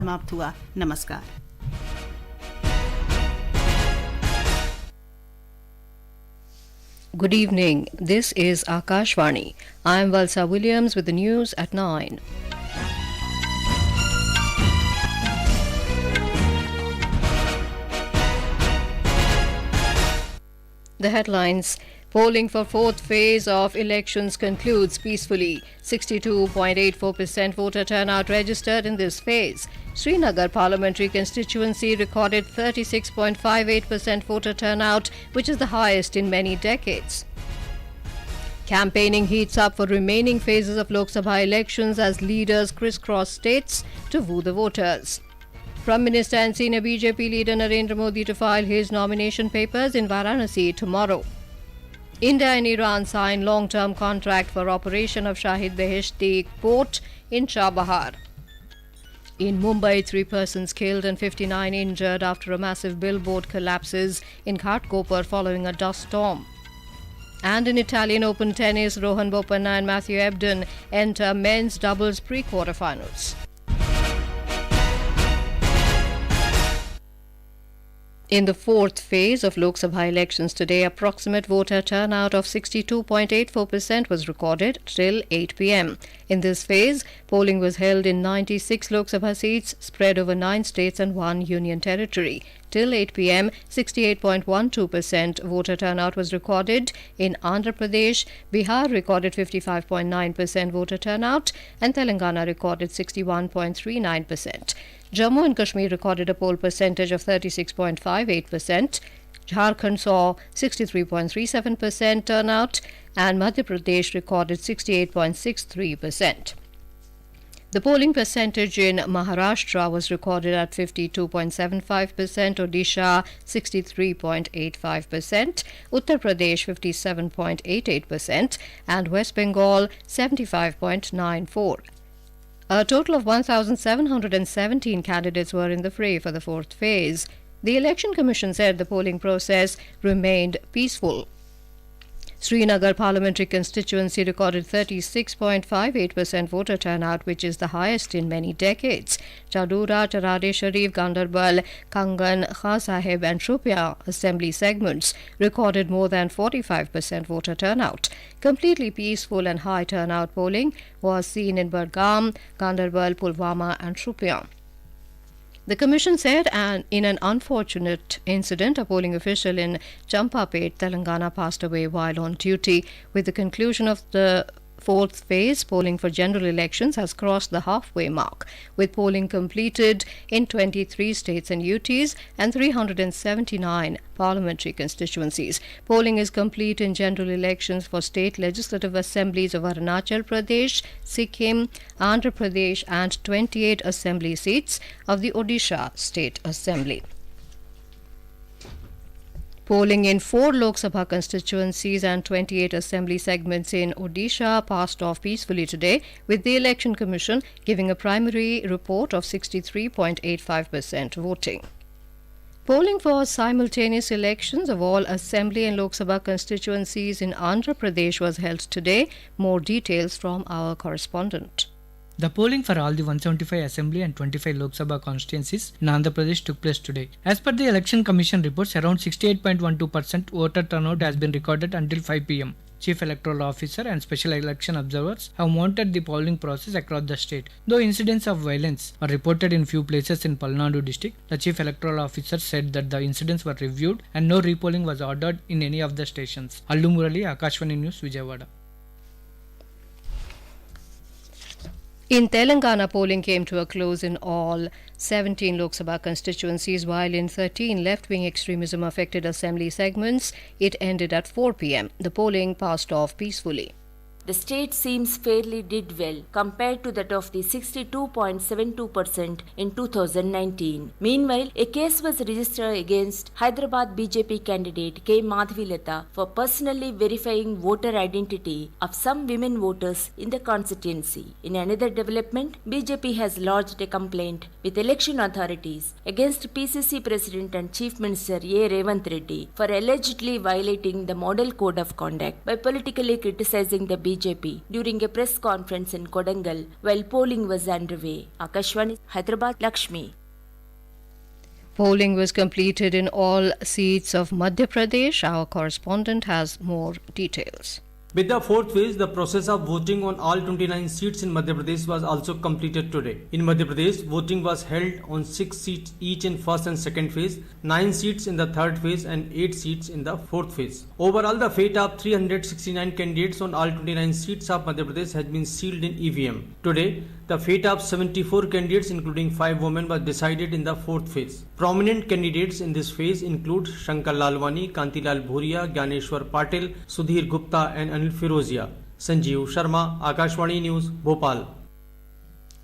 समाप्त हुआ। नमस्कार। Good evening. This is Akashvani. I am Valsa Williams with the news at 9. The headlines. Polling for fourth phase of elections concludes peacefully. 62.84% voter turnout registered in this phase. Srinagar Parliamentary Constituency recorded 36.58% voter turnout, which is the highest in many decades. Campaigning heats up for remaining phases of Lok Sabha elections as leaders crisscross states to woo the voters. Prime Minister and senior BJP leader Narendra Modi to file his nomination papers in Varanasi tomorrow. India and Iran sign long-term contract for operation of Shahid Beheshti Port in Chabahar. In Mumbai, 3 persons killed and 59 injured after a massive billboard collapses in Ghatkopar following a dust storm. And in Italian Open tennis, Rohan, Bopanna and Ebden enter men's doubles pre-quarterfinals. In the fourth phase of Lok Sabha elections today, approximate voter turnout of 62.84% was recorded till 8 p.m. In this phase, polling was held in 96 Lok Sabha seats spread over 9 states and 1 union territory. Till 8 p.m., 68.12% voter turnout was recorded in Andhra Pradesh. Bihar recorded 55.9% voter turnout and Telangana recorded 61.39%. Jammu and Kashmir recorded a poll percentage of 36.58%. Jharkhand saw 63.37% turnout and Madhya Pradesh recorded 68.63%. The polling percentage in Maharashtra was recorded at 52.75%, Odisha 63.85%, Uttar Pradesh 57.88% and West Bengal 75.94%. A total of 1,717 candidates were in the fray for the fourth phase. The Election Commission said the polling process remained peaceful. Srinagar Parliamentary Constituency recorded 36.58% voter turnout, which is the highest in many decades. Chadura, Charade Sharif, Ganderbal, Kangan, Kha Sahib and Shupia assembly segments recorded more than 45% voter turnout. Completely peaceful and high turnout polling was seen in Budgam, Ganderbal, Pulwama and Shupia. The Commission said in an unfortunate incident, a polling official in Champapet, Telangana passed away while on duty. With the conclusion of the fourth phase, polling for general elections has crossed the halfway mark, with polling completed in 23 states and UTs and 379 parliamentary constituencies. Polling is complete in general elections for state legislative assemblies of Arunachal Pradesh, Sikkim, Andhra Pradesh and 28 assembly seats of the Odisha State Assembly. Polling in 4 Lok Sabha constituencies and 28 assembly segments in Odisha passed off peacefully today, with the Election Commission giving a primary report of 63.85% voting. Polling for simultaneous elections of all assembly and Lok Sabha constituencies in Andhra Pradesh was held today. More details from our correspondent. The polling for all the 175 Assembly and 25 Lok Sabha constituencies in Andhra Pradesh took place today. As per the Election Commission reports, around 68.12% voter turnout has been recorded until 5 p.m. Chief Electoral Officer and Special Election Observers have monitored the polling process across the state. Though incidents of violence were reported in few places in Palnadu district, the Chief Electoral Officer said that the incidents were reviewed and no repolling was ordered in any of the stations. Allu Murali, Akashvani News, Vijayawada. In Telangana, polling came to a close in all 17 Lok Sabha constituencies, while in 13 left-wing extremism affected assembly segments, it ended at 4 p.m. The polling passed off peacefully. The state seems fairly did well compared to that of the 62.72% in 2019. Meanwhile, a case was registered against Hyderabad BJP candidate K. Madhavilata for personally verifying voter identity of some women voters in the constituency. In another development, BJP has lodged a complaint with election authorities against PCC President and Chief Minister A. Revant Reddy for allegedly violating the Model Code of Conduct by politically criticizing the BJP during a press conference in Kodangal while polling was underway. Akashvani, Hyderabad, Lakshmi. Polling was completed in all seats of Madhya Pradesh. Our correspondent has more details. With the fourth phase, the process of voting on all 29 seats in Madhya Pradesh was also completed today. In Madhya Pradesh, voting was held on 6 seats each in first and second phase, 9 seats in the third phase and 8 seats in the fourth phase. Overall, the fate of 369 candidates on all 29 seats of Madhya Pradesh has been sealed in EVM. Today, the fate of 74 candidates, including 5 women, was decided in the fourth phase. Prominent candidates in this phase include Shankar Lalwani, Kantilal Bhuria, Gyaneshwar Patil, Sudhir Gupta and Anil Firozia. Sanjeev Sharma, Akashvani News, Bhopal.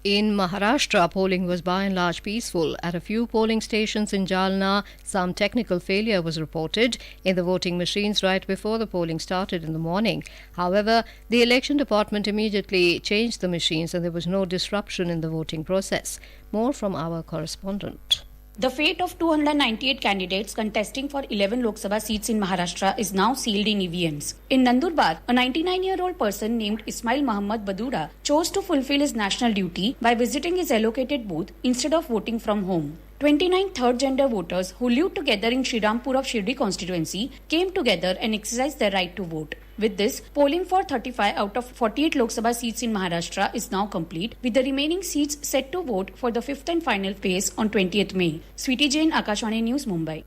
In Maharashtra, polling was by and large peaceful. At a few polling stations in Jalna, some technical failure was reported in the voting machines right before the polling started in the morning. However, the election department immediately changed the machines and there was no disruption in the voting process. More from our correspondent. The fate of 298 candidates contesting for 11 Lok Sabha seats in Maharashtra is now sealed in EVMs. In Nandurbar, a 99-year-old person named Ismail Muhammad Badura chose to fulfill his national duty by visiting his allocated booth instead of voting from home. 29 third-gender voters who lived together in Shridampur of Shirdi constituency came together and exercised their right to vote. With this, polling for 35 out of 48 Lok Sabha seats in Maharashtra is now complete, with the remaining seats set to vote for the fifth and final phase on 20th May. Sweetie Jain, Akashvani News, Mumbai.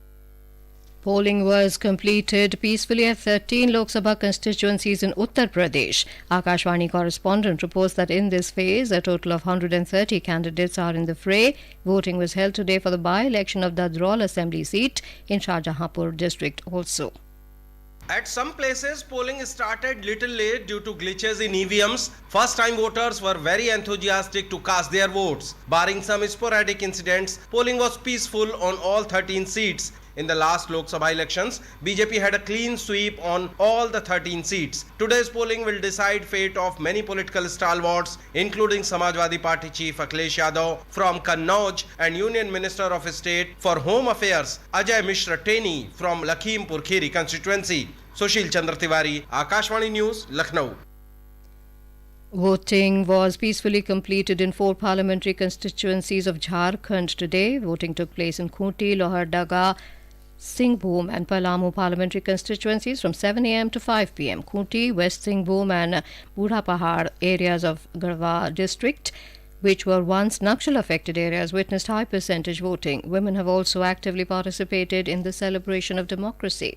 Polling was completed peacefully at 13 Lok Sabha constituencies in Uttar Pradesh. Akashvani correspondent reports that in this phase, a total of 130 candidates are in the fray. Voting was held today for the by-election of Dadrol Assembly seat in Shahjahanpur district also. At some places, polling started little late due to glitches in EVMs. First-time voters were very enthusiastic to cast their votes. Barring some sporadic incidents, polling was peaceful on all 13 seats. In the last Lok Sabha elections, BJP had a clean sweep on all the 13 seats. Today's polling will decide fate of many political stalwarts, including Samajwadi Party Chief Akhilesh Yadav from Kannauj and Union Minister of State for Home Affairs Ajay Mishra Teni from Lakhimpur Kheri constituency. Sushil Chandra Tiwari, Akashvani News, Lucknow. Voting was peacefully completed in 4 parliamentary constituencies of Jharkhand today. Voting took place in Khunti, Lohardaga, Singhbhum and Palamu parliamentary constituencies from 7 a.m. to 5 p.m. Khunti, West Singhbhum and Budha Pahar areas of Garhwa district, which were once Naxal-affected areas, witnessed high percentage voting. Women have also actively participated in the celebration of democracy.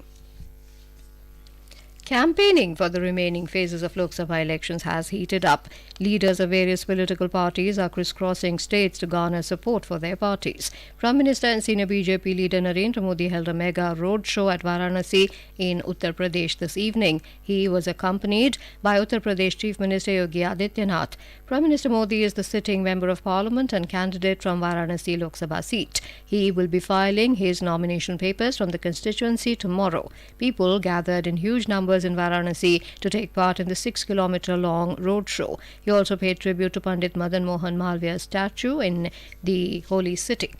Campaigning for the remaining phases of Lok Sabha elections has heated up. Leaders of various political parties are crisscrossing states to garner support for their parties. Prime Minister and senior BJP leader Narendra Modi held a mega road show at Varanasi in Uttar Pradesh this evening. He was accompanied by Uttar Pradesh Chief Minister Yogi Adityanath. Prime Minister Modi is the sitting Member of Parliament and candidate from Varanasi Lok Sabha seat. He will be filing his nomination papers from the constituency tomorrow. People gathered in huge numbers in Varanasi to take part in the 6-kilometer-long road show. He also paid tribute to Pandit Madan Mohan Malviya's statue in the holy city.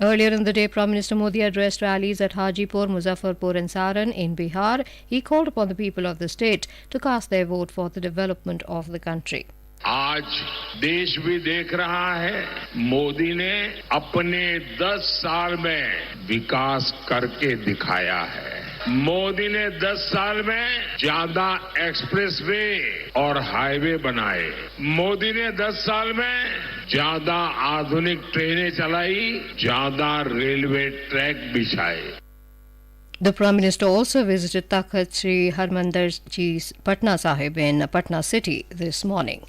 Earlier in the day, Prime Minister Modi addressed rallies at Hajipur, Muzaffarpur and Saran in Bihar. He called upon the people of the state to cast their vote for the development of the country. आज देश भी देख रहा है मोदी ने अपने 10 साल में विकास करके दिखाया है। मोदी ने 10 साल में ज्यादा एक्सप्रेसवे और हाईवे बनाए। मोदी ने 10 साल में ज्यादा आधुनिक ट्रेनें चलाई, ज्यादा रेलवे ट्रैक बिछाए। The Prime Minister also visited Takht Sri Harmandir Ji's Patna Sahib in Patna city this morning.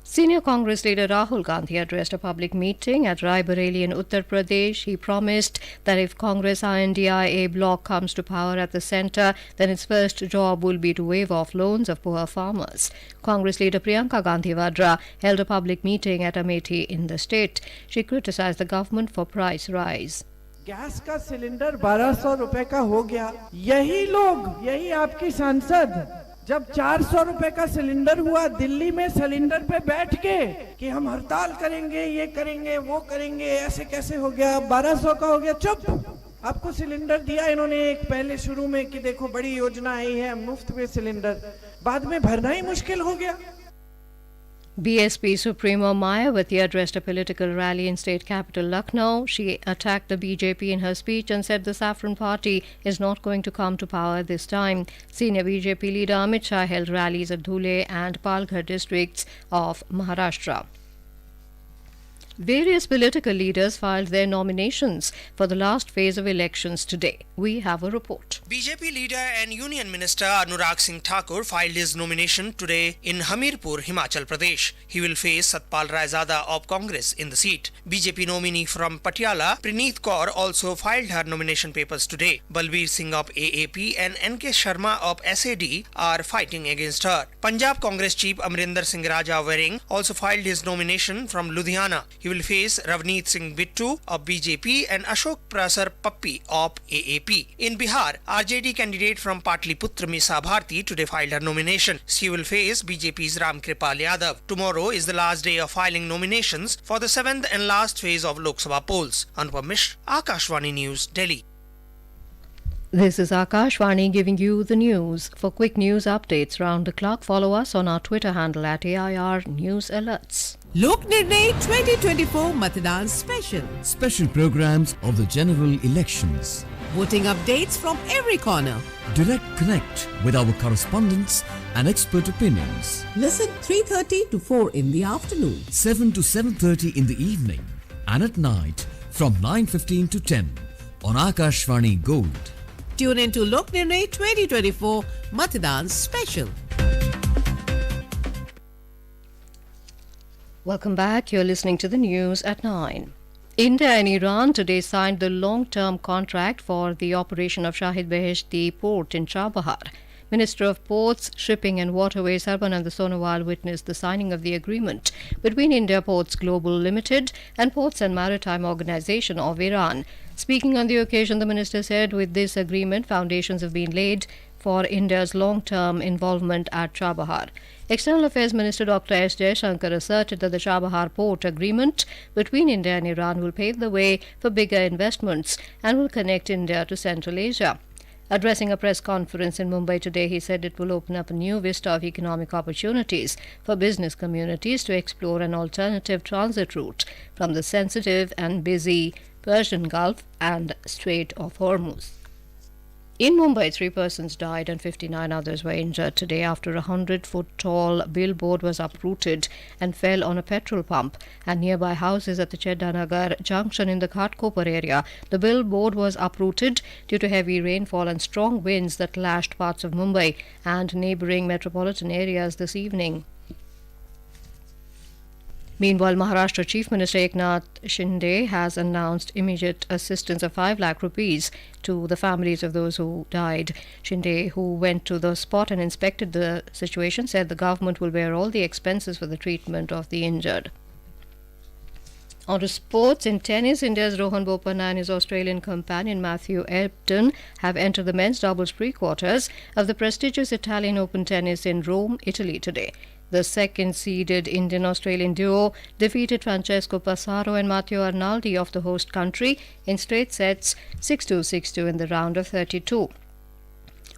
Senior Congress leader Rahul Gandhi addressed a public meeting at Rai Bareli in Uttar Pradesh. He promised that if Congress INDIA bloc comes to power at the centre, then its first job will be to waive off loans of poor farmers. Congress leader Priyanka Gandhi Vadra held a public meeting at Amethi in the state. She criticised the government for price rise. Gas का cylinder 1200 रुपए का हो गया। यही लोग, यही आपकी सांसद जब 400 रुपए का सिलेंडर हुआ, दिल्ली में सिलेंडर पे बैठ के कि हम हड़ताल करेंगे, ये करेंगे, वो करेंगे, ऐसे कैसे हो गया, 1200 का हो गया, चुप। आपको सिलेंडर दिया इन्होंने एक पहले शुरू में कि देखो बड़ी योजना आई है मुफ्त में सिलेंडर, बाद में भरना ही मुश्किल हो गया। BSP Supremo Mayawati addressed a political rally in state capital Lucknow. She attacked the BJP in her speech and said the Saffron Party is not going to come to power this time. Senior BJP leader Amit Shah held rallies at Dhule and Palghar districts of Maharashtra. Various political leaders filed their nominations for the last phase of elections today. We have a report. BJP leader and Union Minister Anurag Singh Thakur filed his nomination today in Hamirpur, Himachal Pradesh. He will face Satpal Raizada of Congress in the seat. BJP nominee from Patiala, Praneeth Kaur, also filed her nomination papers today. Balbir Singh of AAP and NK Sharma of SAD are fighting against her. Punjab Congress chief Amrinder Singh Raja Waring also filed his nomination from Ludhiana. He will face Ravneet Singh Bittu of BJP and Ashok Prasar Pappi of AAP. In Bihar, RJD candidate from Patliputra Misa Bharti today filed her nomination. She will face BJP's Ram Kripal Yadav. Tomorrow is the last day of filing nominations for the 7th and last phase of Lok Sabha polls. Anupam Mishra, Akashvani News, Delhi. This is Akashvani giving you the news. For quick news updates round the clock, follow us on our Twitter handle at AIR News Alerts. Lok Nirnay 2024 Matadan Special. Special programs of the general elections. Voting updates from every corner. Direct connect with our correspondents and expert opinions. Listen 3:30 to 4 in the afternoon. 7 to 7:30 in the evening. And at night from 9:15 to 10 on Akashvani Gold. Tune into Lok Nirnay 2024 Matadan Special. Welcome back. You're listening to the news at 9. India and Iran today signed the long-term contract for the operation of Shahid Beheshti Port in Chabahar. Minister of Ports, Shipping and Waterways Sarbanand Sonowal witnessed the signing of the agreement between India Ports Global Limited and Ports and Maritime Organization of Iran. Speaking on the occasion, the minister said with this agreement, foundations have been laid for India's long-term involvement at Chabahar. External Affairs Minister Dr. S. Jaishankar asserted that the Chabahar port agreement between India and Iran will pave the way for bigger investments and will connect India to Central Asia. Addressing a press conference in Mumbai today, he said it will open up a new vista of economic opportunities for business communities to explore an alternative transit route from the sensitive and busy Persian Gulf and Strait of Hormuz. In Mumbai, 3 persons died and 59 others were injured today after a 100-foot-tall billboard was uprooted and fell on a petrol pump and nearby houses at the Cheddanagar junction in the Ghatkopar area. The billboard was uprooted due to heavy rainfall and strong winds that lashed parts of Mumbai and neighbouring metropolitan areas this evening. Meanwhile, Maharashtra Chief Minister Eknath Shinde has announced immediate assistance of 5 lakh rupees to the families of those who died. Shinde, who went to the spot and inspected the situation, said the government will bear all the expenses for the treatment of the injured. On to sports. In tennis, India's Rohan Bopanna and his Australian companion Matthew Ebden have entered the men's doubles pre-quarters of the prestigious Italian Open tennis in Rome, Italy today. The second-seeded Indian-Australian duo defeated Francesco Passaro and Matteo Arnaldi of the host country in straight sets 6-2, 6-2 in the round of 32.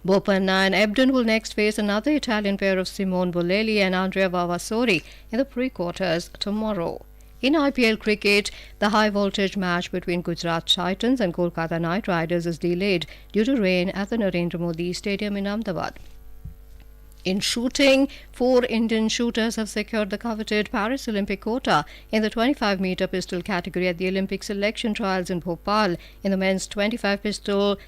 Bopanna and Ebden will next face another Italian pair of Simone Bolelli and Andrea Vavasori in the pre-quarters tomorrow. In IPL cricket, the high-voltage match between Gujarat Titans and Kolkata Knight Riders is delayed due to rain at the Narendra Modi Stadium in Ahmedabad. In shooting, 4 Indian shooters have secured the coveted Paris Olympic quota in the 25-meter pistol category at the Olympic selection trials in Bhopal. In the men's 25 pistol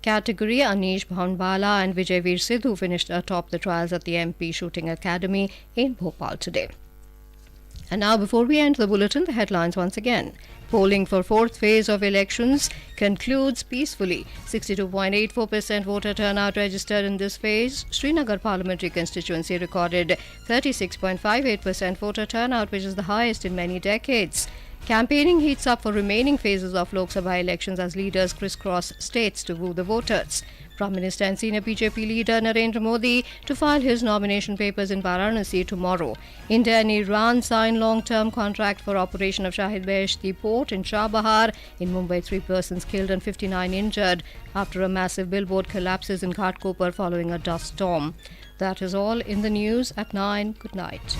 category, Anish Bhaunbala and Vijayveer Sidhu finished atop the trials at the MP Shooting Academy in Bhopal today. And now, before we end the bulletin, the headlines once again. Polling for 4th phase of elections concludes peacefully. 62.84% voter turnout registered in this phase. Srinagar Parliamentary Constituency recorded 36.58% voter turnout, which is the highest in many decades. Campaigning heats up for remaining phases of Lok Sabha elections as leaders crisscross states to woo the voters. Prime Minister and senior BJP leader Narendra Modi to file his nomination papers in Varanasi tomorrow. India and Iran sign long-term contract for operation of Shahid Beheshti Port in Chabahar. In Mumbai, 3 persons killed and 59 injured after a massive billboard collapses in Ghatkopar following a dust storm. That is all in the news at 9. Good night.